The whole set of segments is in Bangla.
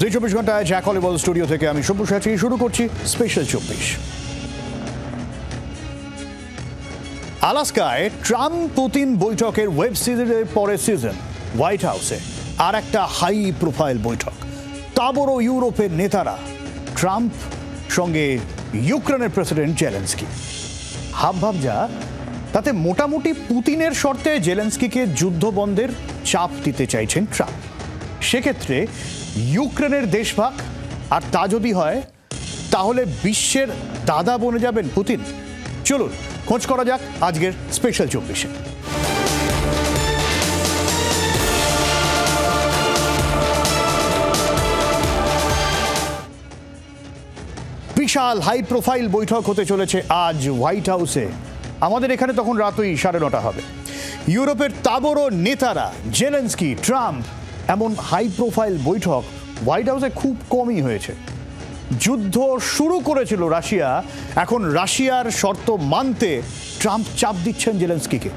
24 ঘন্টায় জ্যাক অলিবল স্টুডিও থেকে আমি সব্যসাচী শুরু করছি স্পেশাল 24। আলাস্কায় ট্রাম্প পুতিন বৈঠকের ওয়েব সিরিজের পরের সিজন হোয়াইট হাউসে আর একটা হাই প্রোফাইল বৈঠক। তাবড় ইউরোপের নেতারা ট্রাম্প সঙ্গে ইউক্রেনের প্রেসিডেন্ট জেলেনস্কি। হাবভাব যা তাতে মোটামুটি পুতিনের শর্তে জেলেনস্কিকে যুদ্ধ বন্ধের চাপ দিতে চাইছেন ট্রাম্প। সেক্ষেত্রে ইউক্রেনের দেশভাগ, আর তা যদি হয় তাহলে বিশ্বের দাদা বনে যাবেন পুতিন। চলুন খোঁজ করা যাক আজকের স্পেশাল 24-এ। বিশাল হাই প্রোফাইল বৈঠক হতে চলেছে আজ হোয়াইট হাউসে। আমাদের এখানে তখন রাতই 9:30 হবে। ইউরোপের তাবড় নেতারা জেলেনস্কি, ট্রাম্প, এমন হাই প্রোফাইল বৈঠক হোয়াইট হাউসে খুব কমই হয়েছে। যুদ্ধ শুরু করেছিল রাশিয়া, এখন রাশিয়ার শর্ত মানতে ট্রাম্প চাপ দিচ্ছেন জেলেনস্কিকে।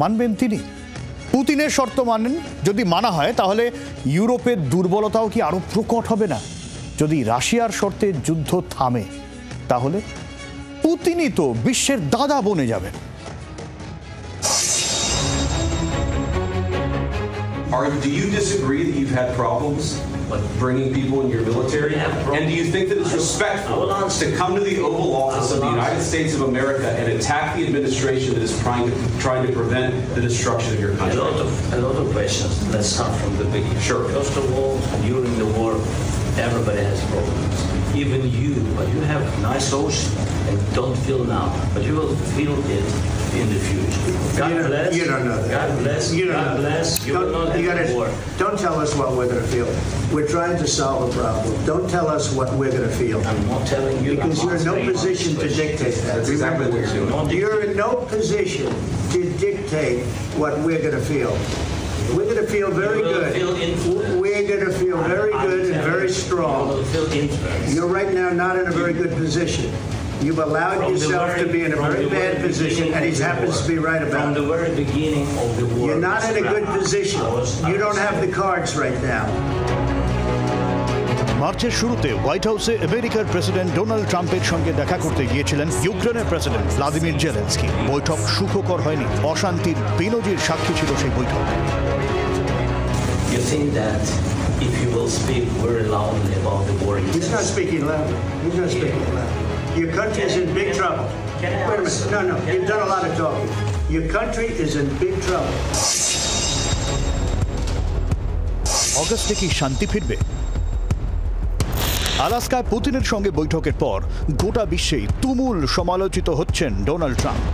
মানবেন তিনি? পুতিনের শর্ত মানেন? যদি মানা হয় তাহলে ইউরোপের দুর্বলতাও কি আরো প্রকট হবে না? যদি রাশিয়ার শর্তে যুদ্ধ থামে তাহলে পুতিনই তো বিশ্বের দাদা বনে যাবেন। Do you disagree that you've had problems bringing people in your military? And do you think that it's respectful to come to the Oval Office of the United States of America and attack the administration that is trying to prevent the destruction of your country? A lot of questions. Let's start from the beginning. Sure. First of all, during the war, everybody has problems. Even you, but you have a nice ocean and don't feel now, but you will feel it in the future. God bless. You don't know that. God bless. God bless. You will not have war. Don't tell us what we're going to feel. We're trying to solve a problem. Don't tell us what we're going to feel. I'm not telling you. Because you're in no position to dictate that. That's exactly what you're doing. You're in no position to dictate what we're going to feel. We're going to feel very good. We're going to feel very good and very strong. You're right now not in a very good position. You've allowed yourself to be in a very bad position, and he happens to be right about it. From the very beginning of the war. You're not in a good position. You don't have the cards right now. মার্চের শুরুতে হোয়াইট হাউসে আমেরিকার প্রেসিডেন্ট ডোনাল্ড ট্রাম্পের সঙ্গে দেখা করতে গিয়েছিলেন ইউক্রেনের প্রেসিডেন্ট ভ্লাদিমির জেলেনস্কি। বৈঠক সুখকর হয়নি, অশান্তির বেনজির সাক্ষী ছিল সেই বৈঠক। You think that if you will speak very loudly about the war, He's not speaking loudly. He's not speaking loudly. Your country is in big trouble. Wait a minute. No. You've done a lot of talking. Your country is in big trouble. অগস্টে কি শান্তি ফিরবে? আলাস্কায় পুতিনের সঙ্গে বৈঠকের পর গোটা বিশ্বেই তুমুল সমালোচিত হচ্ছেন ডোনাল্ড ট্রাম্প।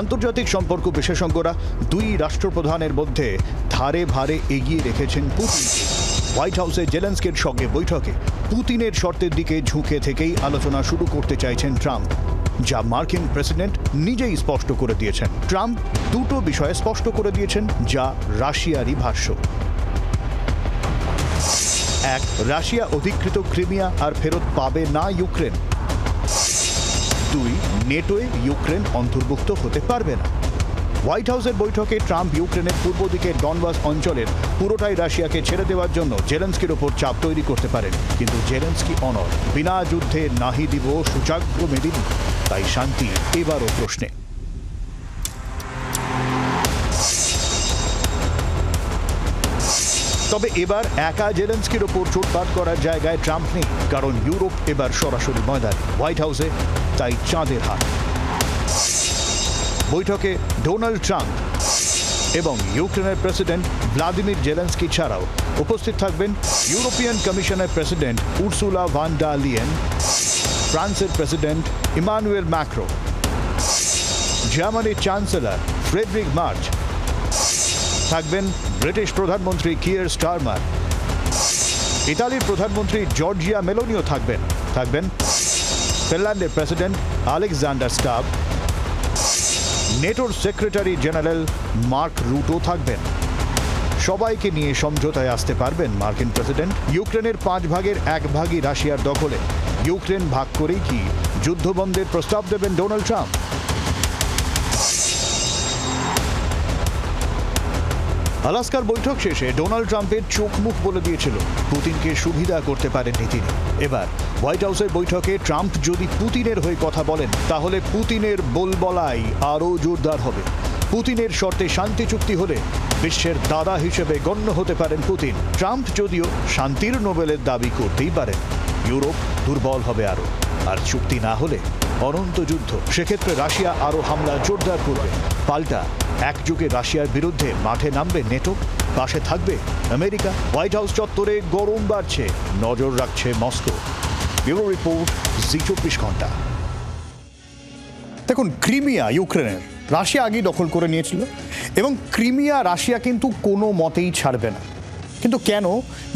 আন্তর্জাতিক সম্পর্ক বিশেষজ্ঞরা দুই রাষ্ট্রপ্রধানের মধ্যে ধারে ভারে এগিয়ে রেখেছেন পুতিনকে। হোয়াইট হাউসে জেলেনস্কির সঙ্গে বৈঠকে পুতিনের শর্তের দিকে ঝুঁকে থেকেই আলোচনা শুরু করতে চাইছেন ট্রাম্প, যা মার্কিন প্রেসিডেন্ট নিজেই স্পষ্ট করে দিয়েছেন। ট্রাম্প দুটো বিষয়ে স্পষ্ট করে দিয়েছেন, যা রাশিয়ারই ভাষ্য। এক, রাশিয়া অধিকৃত ক্রিমিয়া আর ফেরত পাবে না ইউক্রেন। দুই, নেটোয় ইউক্রেন অন্তর্ভুক্ত হতে পারবে না। হোয়াইট হাউসের বৈঠকে ট্রাম্প ইউক্রেনের পূর্ব দিকে ডনবাস অঞ্চলের পুরোটাই রাশিয়াকে ছেড়ে দেওয়ার জন্য জেলেনস্কির ওপর চাপ তৈরি করতে পারেন, কিন্তু জেলেনস্কি অনড়। বিনা যুদ্ধে নাহি দিব সূচাগ্র মেদিনী। তাই শান্তি এবারও প্রশ্নে। তবে এবার একা জেলেনস্কির ওপর চোটপাট করার জায়গায় ট্রাম্প নেই, কারণ ইউরোপ এবার সরাসরি ময়দানে। হোয়াইট হাউসে তাই চাঁদের হাট। বৈঠকে ডোনাল্ড ট্রাম্প এবং ইউক্রেনের প্রেসিডেন্ট ভ্লাদিমির জেলেনস্কি ছাড়াও উপস্থিত থাকবেন ইউরোপিয়ান কমিশনের president Ursula von der Leyen, ফ্রান্সের প্রেসিডেন্ট ইমানুয়েল ম্যাক্রো, জার্মানির চ্যান্সেলর ফ্রেডরিক মার্চ, থাকবেন ব্রিটিশ প্রধানমন্ত্রী কিয়ার স্টারমার, ইতালির প্রধানমন্ত্রী জর্জিয়া মেলোনিও থাকবেন ফিনল্যান্ডের প্রেসিডেন্ট আলেকজান্ডার স্টাব, নেটোর সেক্রেটারি জেনারেল মার্ক রুটো থাকবেন। সবাইকে নিয়ে সমঝোতায় আসতে পারবেন মার্কিন প্রেসিডেন্ট। ইউক্রেনের 5 ভাগের 1 ভাগই রাশিয়ার দখলে। ইউক্রেন ভাগ করেই কি যুদ্ধবন্ধের প্রস্তাব দেবেন ডোনাল্ড ট্রাম্প? আলাস্কার বৈঠক শেষে ডোনাল্ড ট্রাম্পের চোখ মুখ বলে দিয়েছিল পুতিনকে সুবিধা করতে পারেননি তিনি। এবার হোয়াইট হাউসের বৈঠকে ট্রাম্প যদি পুতিনের হয়ে কথা বলেন তাহলে পুতিনের বলবলাই আরও জোরদার হবে। পুতিনের শর্তে শান্তি চুক্তি হলে বিশ্বের দাদা হিসেবে গণ্য হতে পারেন পুতিন। ট্রাম্প যদিও শান্তির নোবেলের দাবি করতেই পারেন। ইউরোপ দুর্বল হবে আরও, আর চুক্তি না হলে অনন্ত যুদ্ধ। সেক্ষেত্রে রাশিয়া আরও হামলা জোরদার করবে। পাল্টা একযোগে রাশিয়ার বিরুদ্ধে মাঠে নামবে নেটো, পাশে থাকবে আমেরিকা। হোয়াইট হাউস চত্বরে গরম বাড়ছে, নজর রাখছে মস্কো। ব্যুরো রিপোর্ট, জি24 ঘন্টা। দেখুন, ক্রিমিয়া ইউক্রেনের রাশিয়া আগেই দখল করে নিয়েছিল এবং ক্রিমিয়া রাশিয়া কিন্তু কোনো মতেই ছাড়বে না। কিন্তু কেন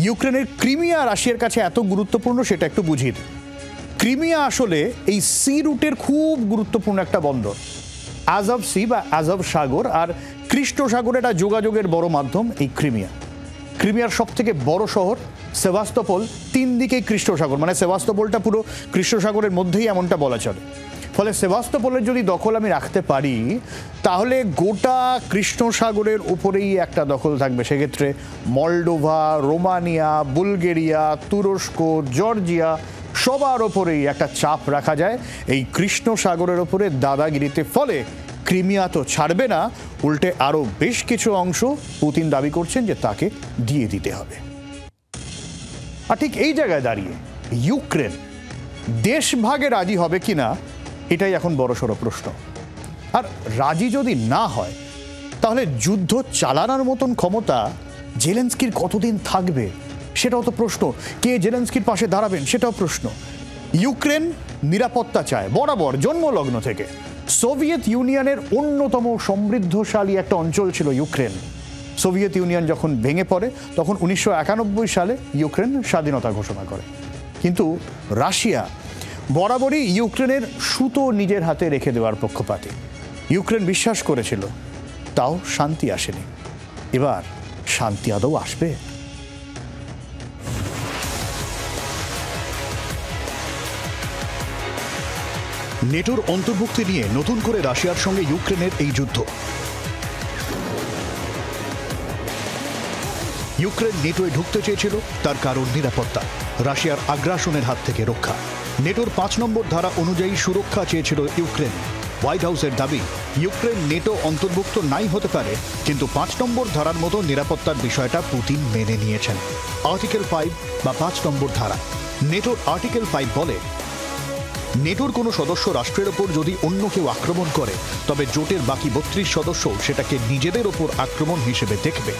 ইউক্রেনের ক্রিমিয়া রাশিয়ার কাছে এত গুরুত্বপূর্ণ সেটা একটু বুঝিয়ে দিই। ক্রিমিয়া আসলে এই সি রুটের খুব গুরুত্বপূর্ণ একটা বন্দর। আজভ সি বা আজভ সাগর আর কৃষ্ণ সাগরের একটা যোগাযোগের বড় মাধ্যম এই ক্রিমিয়া। ক্রিমিয়ার সব থেকে বড় শহর সেভাস্তোপল, তিন দিকেই কৃষ্ণ সাগর, মানে সেভাস্তোপলটা পুরো কৃষ্ণ সাগরের মধ্যেই এমনটা বলা চলে। ফলে সেভাস্তোপলের যদি দখল আমি রাখতে পারি তাহলে গোটা কৃষ্ণ সাগরের উপরেই একটা দখল থাকবে। সেক্ষেত্রে মলডোভা, রোমানিয়া, বুলগেরিয়া, তুরস্ক, জর্জিয়া সবার ওপরেই একটা চাপ রাখা যায় এই কৃষ্ণ সাগরের ওপরে দাদাগিরিতে। ফলে ক্রিমিয়া তো ছাড়বে না, উল্টে আরও বেশ কিছু অংশ পুতিন দাবি করছেন যে তাকে দিয়ে দিতে হবে। আর ঠিক এই জায়গায় দাঁড়িয়ে ইউক্রেন দেশ ভাগে রাজি হবে কিনা এটাই এখন বড়সড় প্রশ্ন। আর রাজি যদি না হয় তাহলে যুদ্ধ চালানোর মতন ক্ষমতা জেলেনস্কির কতদিন থাকবে সেটাও তো প্রশ্ন। কে জেলেনস্কির পাশে দাঁড়াবেন সেটাও প্রশ্ন। ইউক্রেন নিরাপত্তা চায় বরাবর, জন্মলগ্ন থেকে। সোভিয়েত ইউনিয়নের অন্যতম সমৃদ্ধশালী একটা অঞ্চল ছিল ইউক্রেন। সোভিয়েত ইউনিয়ন যখন ভেঙে পড়ে তখন 1991 সালে ইউক্রেন স্বাধীনতা ঘোষণা করে। কিন্তু রাশিয়া বরাবরই ইউক্রেনের সুতো নিজের হাতে রেখে দেওয়ার পক্ষপাতী। ইউক্রেন বিশ্বাস করেছিল, তাও শান্তি আসেনি। এবার শান্তি আদৌ আসবে? নেটোর অন্তর্ভুক্তি নিয়ে নতুন করে রাশিয়ার সঙ্গে ইউক্রেনের এই যুদ্ধ। ইউক্রেন নেটোয় ঢুকতে চেয়েছিল, তার কারণ নিরাপত্তা, রাশিয়ার আগ্রাসনের হাত থেকে রক্ষা। নেটোর 5 নম্বর ধারা অনুযায়ী সুরক্ষা চেয়েছিল ইউক্রেন। হোয়াইট হাউসের দাবি, ইউক্রেন নেটো অন্তর্ভুক্ত নাই হতে পারে, কিন্তু 5 নম্বর ধারার মতো নিরাপত্তার বিষয়টা পুতিন মেনে নিয়েছেন। আর্টিকেল 5 বা 5 নম্বর ধারা। নেটোর আর্টিকেল 5 বলে, নেটোর কোনো সদস্য রাষ্ট্রের ওপর যদি অন্য কেউ আক্রমণ করে তবে জোটের বাকি 32 সদস্য সেটাকে নিজেদের ওপর আক্রমণ হিসেবে দেখবে,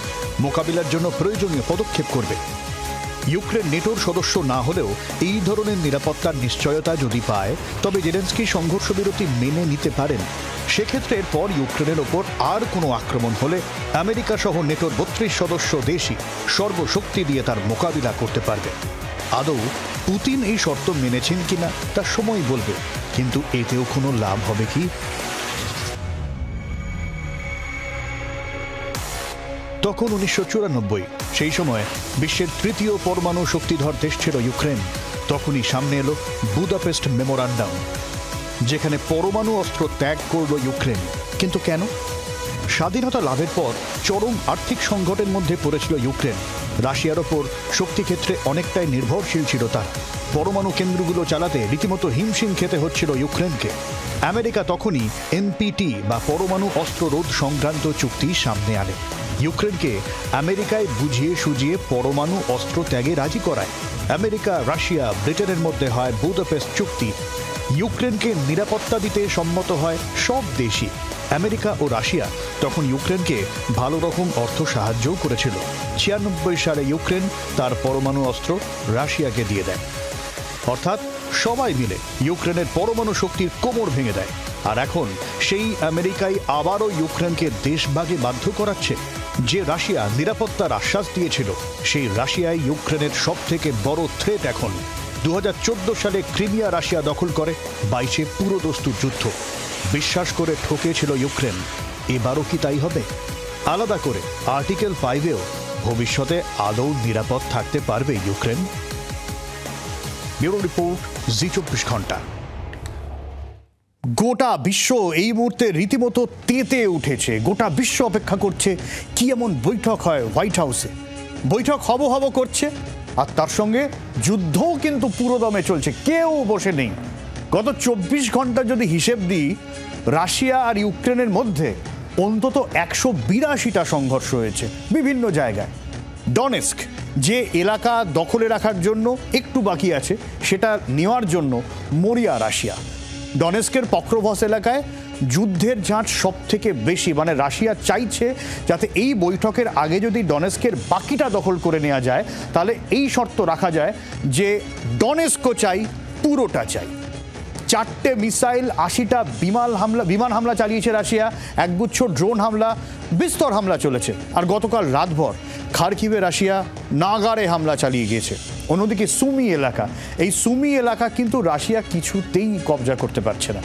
মোকাবিলার জন্য প্রয়োজনীয় পদক্ষেপ করবে। ইউক্রেন নেটোর সদস্য না হলেও এই ধরনের নিরাপত্তার নিশ্চয়তা যদি পায় তবে জেলেনস্কি সংঘর্ষ বিরতি মেনে নিতে পারেন। সেক্ষেত্রে এরপর ইউক্রেনের ওপর আর কোনো আক্রমণ হলে আমেরিকা সহ নেটোর 32 সদস্য দেশই সর্বশক্তি দিয়ে তার মোকাবিলা করতে পারবে। আদৌ পুতিন এই শর্ত মেনেছেন কিনা তা সময় বলবে, কিন্তু এতেও কোনো লাভ হবে কি? তখন 1994, সেই সময় বিশ্বের তৃতীয় পরমাণু শক্তিধর দেশ ছিল ইউক্রেন। তখনই সামনে এলো বুদাপেস্ট মেমোরান্ডাম, যেখানে পরমাণু অস্ত্র ত্যাগ করল ইউক্রেন। কিন্তু কেন? স্বাধীনতা লাভের পর চরম আর্থিক সংকটের মধ্যে পড়েছিল ইউক্রেন। রাশিয়ার ওপর শক্তিক্ষেত্রে অনেকটাই নির্ভরশীল ছিল তারা। পরমাণু কেন্দ্রগুলো চালাতে রীতিমতো হিমশিম খেতে হচ্ছিল ইউক্রেনকে। আমেরিকা তখনই এনপিটি বা পরমাণু অস্ত্র রোধ সংক্রান্ত চুক্তি সামনে আনে। ইউক্রেনকে আমেরিকায় বুঝিয়ে সুঝিয়ে পরমাণু অস্ত্র ত্যাগে রাজি করায়। আমেরিকা, রাশিয়া, ব্রিটেনের মধ্যে হয় বুদাপেস্ট চুক্তি। ইউক্রেনকে নিরাপত্তা দিতে সম্মত হয় সব দেশই। আমেরিকা ও রাশিয়া তখন ইউক্রেনকে ভালো রকম অর্থ সাহায্যও করেছিল। 96 সালে ইউক্রেন তার পরমাণু অস্ত্র রাশিয়াকে দিয়ে দেয়। অর্থাৎ সবাই মিলে ইউক্রেনের পরমাণু শক্তির কোমর ভেঙে দেয়। আর এখন সেই আমেরিকাই আবারও ইউক্রেনকে দেশভাগে বাধ্য করাচ্ছে। যে রাশিয়া নিরাপত্তার আশ্বাস দিয়েছিল, সেই রাশিয়াই ইউক্রেনের সব থেকে বড় থ্রেট এখন। 2014 সালে ক্রিমিয়া রাশিয়া দখল করে, 22-এ পুরোদস্তুর যুদ্ধ। বিশ্বাস করে ঠকেছিল ইউক্রেন, এবারও কি তাই হবে? আলাদা করে আর্টিকেল 5-এও ভবিষ্যতে আদৌ নিরাপদ থাকতে পারবে ইউক্রেন? ব্যুরো রিপোর্ট, জি24 ঘন্টা। গোটা বিশ্ব এই মুহূর্তে রীতিমতো তেতে উঠেছে। গোটা বিশ্ব অপেক্ষা করছে কি এমন বৈঠক হয় হোয়াইট হাউসে। বৈঠক হব করছে, আর তার সঙ্গে যুদ্ধও কিন্তু পুরোদমে চলছে, কেউ বসে নেই। গত 24 ঘন্টা যদি হিসেব দিই, রাশিয়া আর ইউক্রেনের মধ্যে অন্তত 182টা সংঘর্ষ হয়েছে বিভিন্ন জায়গায়। ডনেস্ক যে এলাকা দখলে রাখার জন্য একটু বাকি আছে, সেটা নেওয়ার জন্য মরিয়া রাশিয়া। ডনেস্কের পক্রভস এলাকায় যুদ্ধের ঝাঁজ সব থেকে বেশি, মানে রাশিয়া চাইছে যাতে এই বৈঠকের আগে যদি ডনেস্কের বাকিটা দখল করে নেওয়া যায়, তাহলে এই শর্ত রাখা যায় যে ডনেস্কও চাই, পুরোটা চাই। 4টে মিসাইল, 80টা বিমান হামলা চালিয়েছে রাশিয়া, একগুচ্ছ ড্রোন হামলা, বিস্তর হামলা চলেছে। আর গতকাল রাতভর খার্কিভে রাশিয়া নাগারে হামলা চালিয়ে গিয়েছে। অন্যদিকে সুমি এলাকা, এই সুমি এলাকা কিন্তু রাশিয়া কিছুতেই কবজা করতে পারছে না।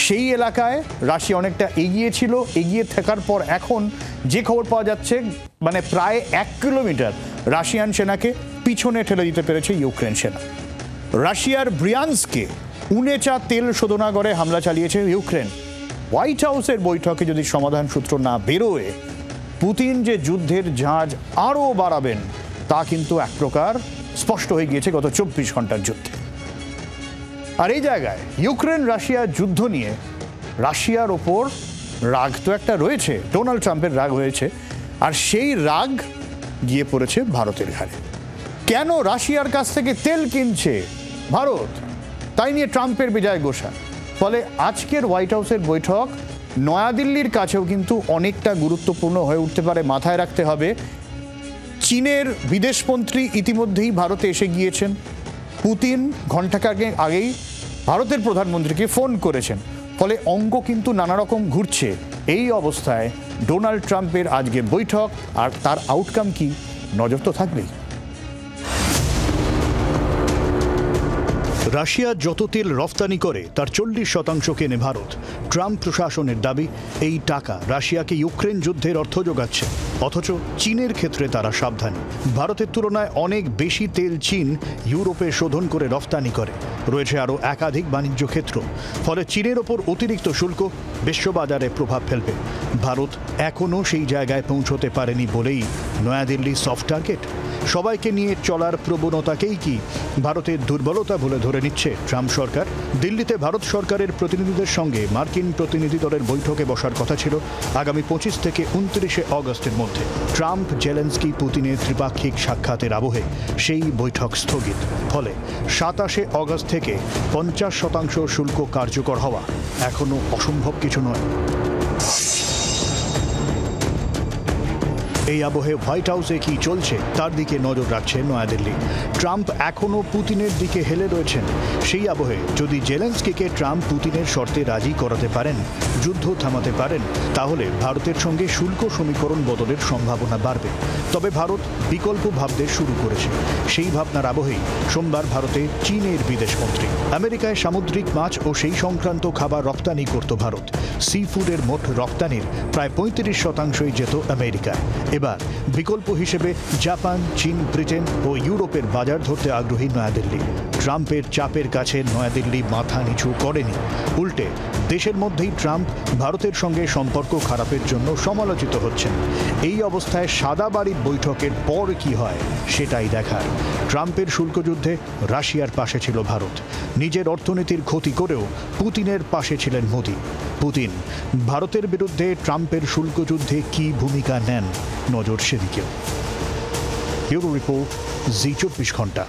সেই এলাকায় রাশিয়া অনেকটা এগিয়ে ছিল, এগিয়ে থাকার পর এখন যে খবর পাওয়া যাচ্ছে, মানে প্রায় 1 কিলোমিটার রাশিয়ান সেনাকে পিছনে ঠেলে দিতে পেরেছে ইউক্রেন সেনা। রাশিয়ার ব্রিয়ান্সকে উনেচা তেল শোধনাগারে হামলা চালিয়েছে ইউক্রেন। হোয়াইট হাউসের বৈঠকে যদি সমাধান সূত্র না বেরোয়, পুতিন যে যুদ্ধের ঝাঁজ আরও বাড়াবেন তা কিন্তু এক প্রকার স্পষ্ট হয়ে গিয়েছে গত 24 ঘন্টার যুদ্ধে। আর এই জায়গায় ইউক্রেন রাশিয়া যুদ্ধ নিয়ে রাশিয়ার ওপর রাগ তো একটা রয়েছে, ডোনাল্ড ট্রাম্পের রাগ হয়েছে, আর সেই রাগ গিয়ে পড়েছে ভারতের ঘাড়ে। কেন রাশিয়ার কাছ থেকে তেল কিনছে ভারত, তাই নিয়ে ট্রাম্পের বিজয় গোসা। ফলে আজকের হোয়াইট হাউসের বৈঠক নয়াদিল্লির কাছেও কিন্তু অনেকটা গুরুত্বপূর্ণ হয়ে উঠতে পারে। মাথায় রাখতে হবে, চীনের বিদেশমন্ত্রী ইতিমধ্যেই ভারতে এসে গিয়েছেন। পুতিন ঘণ্টাখানেক আগেই ভারতের প্রধানমন্ত্রীকে ফোন করেছেন। ফলে অঙ্ক কিন্তু নানা রকম ঘুরছে। এই অবস্থায় ডোনাল্ড ট্রাম্পের আজকের বৈঠক আর তার আউটকাম কি, নজর তো থাকবেই। রাশিয়া যত তেল রফতানি করে তার 40% কেনে ভারত। ট্রাম্প প্রশাসনের দাবি, এই টাকা রাশিয়াকে ইউক্রেন যুদ্ধের অর্থ যোগাচ্ছে। অথচ চীনের ক্ষেত্রে তারা সাবধানী। ভারতের তুলনায় অনেক বেশি তেল চীন ইউরোপে শোধন করে রফতানি করে। রয়েছে আরও একাধিক বাণিজ্য ক্ষেত্র। ফলে চীনের ওপর অতিরিক্ত শুল্ক বিশ্ববাজারে প্রভাব ফেলবে। ভারত এখনও সেই জায়গায় পৌঁছতে পারেনি বলেই নয়াদিল্লি সফট টার্গেট। সবাইকে নিয়ে চলার প্রবণতাকেই কি ভারতের দুর্বলতা বলে ধরে নিচ্ছে ট্রাম্প সরকার? দিল্লিতে ভারত সরকারের প্রতিনিধিদের সঙ্গে মার্কিন প্রতিনিধি দলের বৈঠকে বসার কথা ছিল আগামী 25 থেকে 29 অগস্টের মধ্যে। ট্রাম্প জেলেনস্কি পুতিনের ত্রিপাক্ষিক সাক্ষাতের আবহে সেই বৈঠক স্থগিত। ফলে 27 অগস্ট থেকে 50% শুল্ক কার্যকর হওয়া এখনও অসম্ভব কিছু নয়। এই আবহে হোয়াইট হাউসে কি চলছে তার দিকে নজর রাখছে নয়াদিল্লি। ট্রাম্প এখনও পুতিনের দিকে হেলে রয়েছেন। সেই আবহে যদি জেলেনস্কিকে ট্রাম্প পুতিনের শর্তে রাজি করাতে পারেন, যুদ্ধ থামাতে পারেন, তাহলে ভারতের সঙ্গে শুল্ক সমীকরণ বদলের সম্ভাবনা বাড়বে। তবে ভারত বিকল্প ভাবতে শুরু করেছে। সেই ভাবনার আবহেই সোমবার ভারতে চীনের বিদেশমন্ত্রী। আমেরিকায় সামুদ্রিক মাছ ও সেই সংক্রান্ত খাবার রপ্তানি করত ভারত। সি ফুডের মোট রপ্তানির প্রায় 35%ই যেত আমেরিকায়। এবার বিকল্প হিসেবে জাপান, চীন, ব্রিটেন ও ইউরোপের বাজার ধরতে আগ্রহী নয়াদিল্লি। ট্রাম্পের চাপের কাছে নয়াদিল্লি মাথা নিচু করেনি। উল্টে দেশের মধ্যেই ট্রাম্প ভারতের সঙ্গে সম্পর্ক খারাপের জন্য সমালোচিত হচ্ছেন। এই অবস্থায় সাদা বাড়ির বৈঠকের পর কি হয় সেটাই দেখার। ট্রাম্পের শুল্কযুদ্ধে রাশিয়ার পাশে ছিল ভারত। নিজের অর্থনীতির ক্ষতি করেও পুতিনের পাশে ছিলেন মোদি। পুতিন ভারতের বিরুদ্ধে ট্রাম্পের শুল্কযুদ্ধে কি ভূমিকা নেন, নজর সেদিকেও। ব্যুরো রিপোর্ট, জি 24 ঘন্টা।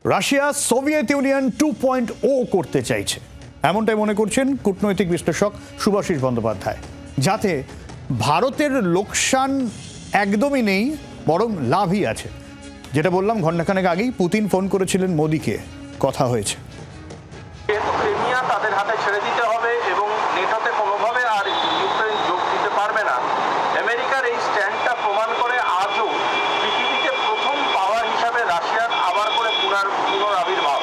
রাশিয়া সোভিয়েত ইউনিয়ন 2.0 করতে চাইছে, এমনটাই মনে করছেন কূটনৈতিক বিশ্লেষক শুভাশিস বন্দ্যোপাধ্যায়। যাতে ভারতের লোকসান একদমই নেই, বরং লাভই আছে। যেটা বললাম ঘণ্টাখানেক আগেই, পুতিন ফোন করেছিলেন মোদিকে, কথা হয়েছে। ক্রিমিয়া তাদের হাতে ছেড়ে দিতে হবে এবং নেটোতে কোনোভাবে আর ইউক্রেন যোগ দিতে পারবে না। আমেরিকার এই স্ট্যান্ডটা প্রমাণ করে আজও পৃথিবীতে প্রথম পাওয়ার হিসাবে রাশিয়ার আবার করে পুনরাবির্ভাব।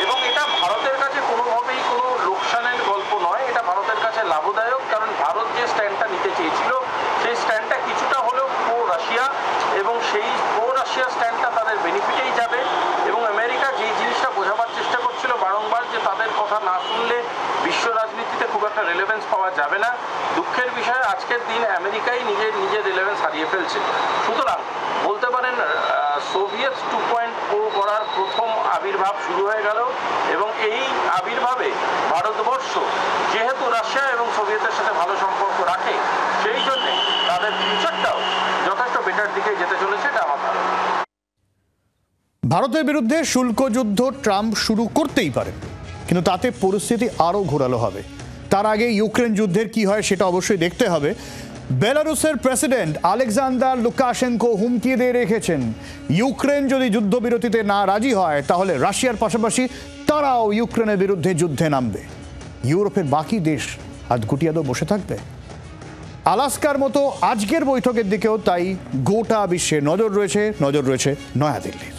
এবং এটা ভারতের কাছে কোনোভাবেই কোনো লোকসানের গল্প নয়, এটা ভারতের কাছে লাভদায়ক। কারণ ভারত যে স্ট্যান্ডটা নিতে চেয়েছিল সেই স্ট্যান্ডটা কিছুটা হলেও প্রো রাশিয়া, এবং সেই প্রো রাশিয়া স্ট্যান্ডটা তাদের বেনিফিটেই যাবে। এবং আমেরিকা যেই জিনিসটা বোঝাবার চেষ্টা করছিল বারংবার, যে তাদের কথা কথা না শুনলে বিশ্ব রাজনীতিতে খুব একটা রেলেভেন্স পাওয়া যাবে না। দুঃখের বিষয় আজকের দিন আমেরিকাই নিজের রেলেভেন্স হারিয়ে ফেলছে। সুতরাং বলতে পারেন সোভিয়েত 2.0 করার প্রথম আবির্ভাব শুরু হয়ে গেল, এবং এই আবির্ভাবে ভারতবর্ষ যেহেতু রাশিয়া এবং সোভিয়েতের সাথে ভালো সম্পর্ক রাখে, সেই জন্যে তাদের ফিউচারটাও যথেষ্ট বেটার দিকে যেতে চলেছে, এটা আমার ধারণা। ভারতের বিরুদ্ধে শুল্ক যুদ্ধ ট্রাম্প শুরু করতেই পারে, কিন্তু তাতে পরিস্থিতি আরও ঘোরালো হবে। তার আগে ইউক্রেন যুদ্ধের কি হয় সেটা অবশ্যই দেখতে হবে। বেলারুসের প্রেসিডেন্ট আলেকজান্ডার লুকাশেঙ্কো হুমকি দিয়ে রেখেছেন, ইউক্রেন যদি যুদ্ধবিরতিতে না রাজি হয় তাহলে রাশিয়ার পাশাপাশি তারাও ইউক্রেনের বিরুদ্ধে যুদ্ধে নামবে। ইউরোপের বাকি দেশ হাত গুটিয়ে বসে থাকবে। আলাস্কার মতো আজকের বৈঠকের দিকেও তাই গোটা বিশ্বে নজর রয়েছে নয়াদিল্লির।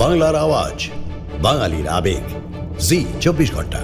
বাংলার আওয়াজ, বাঙালির আবেগ, জি 24 ঘন্টা।